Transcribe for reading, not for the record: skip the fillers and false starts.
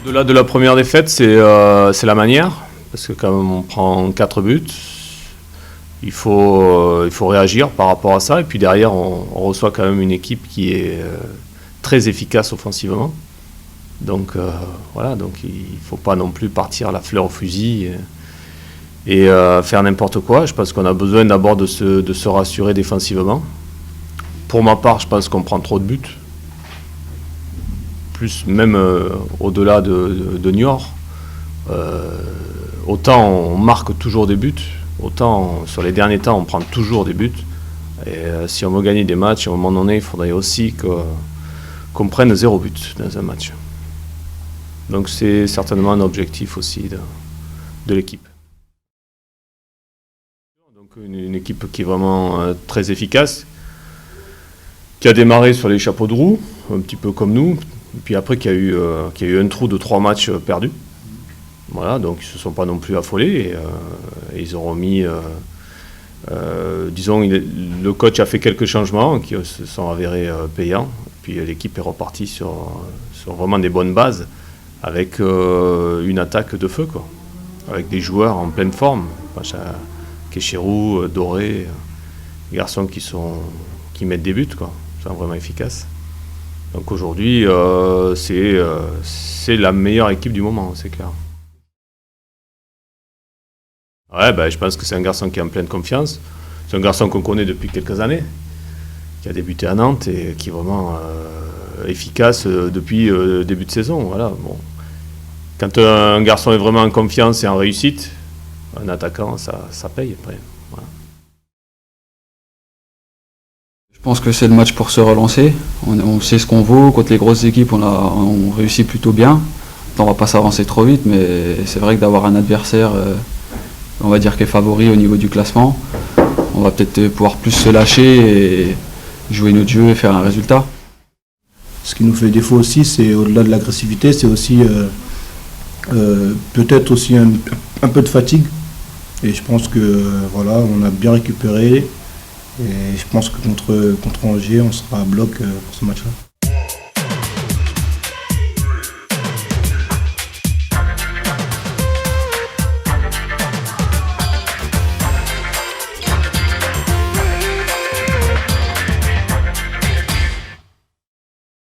Au-delà de la première défaite, c'est la manière, parce que quand même on prend 4 buts, il faut réagir par rapport à ça, et puis derrière on reçoit quand même une équipe qui est très efficace offensivement. Donc voilà, donc il ne faut pas non plus partir la fleur au fusil et faire n'importe quoi. Je pense qu'on a besoin d'abord de se rassurer défensivement. Pour ma part, je pense qu'on prend trop de buts. Plus même au-delà de Niort, autant on marque toujours des buts, autant sur les derniers temps on prend toujours des buts. Et si on veut gagner des matchs, à un moment donné, il faudrait aussi qu'on prenne 0 but dans un match. Donc c'est certainement un objectif aussi de l'équipe. Donc une équipe qui est vraiment très efficace, qui a démarré sur les chapeaux de roue, un petit peu comme nous. Et puis après, qu'il y a eu un trou de 3 matchs perdus. Voilà, donc ils ne se sont pas non plus affolés. Et ils ont remis. Disons, le coach a fait quelques changements qui se sont avérés payants. Et puis l'équipe est repartie sur vraiment des bonnes bases, avec une attaque de feu, quoi. Avec des joueurs en pleine forme. Kéchirou, Doré, des garçons qui mettent des buts, quoi. Ils sont vraiment efficaces. Donc aujourd'hui, c'est la meilleure équipe du moment, c'est clair. Ouais, ben, je pense que c'est un garçon qui est en pleine confiance. C'est un garçon qu'on connaît depuis quelques années, qui a débuté à Nantes et qui est vraiment efficace depuis le début de saison. Voilà, bon. Quand un garçon est vraiment en confiance et en réussite, un attaquant, ça paye après. Voilà. Je pense que c'est le match pour se relancer. On sait ce qu'on vaut. Contre les grosses équipes, on réussit plutôt bien. On ne va pas s'avancer trop vite, mais c'est vrai que d'avoir un adversaire, on va dire, qui est favori au niveau du classement, on va peut-être pouvoir plus se lâcher et jouer notre jeu et faire un résultat. Ce qui nous fait défaut aussi, c'est au-delà de l'agressivité, c'est aussi peut-être aussi un peu de fatigue. Et je pense que voilà, on a bien récupéré. Et je pense que contre Angers, on sera à bloc pour ce match-là.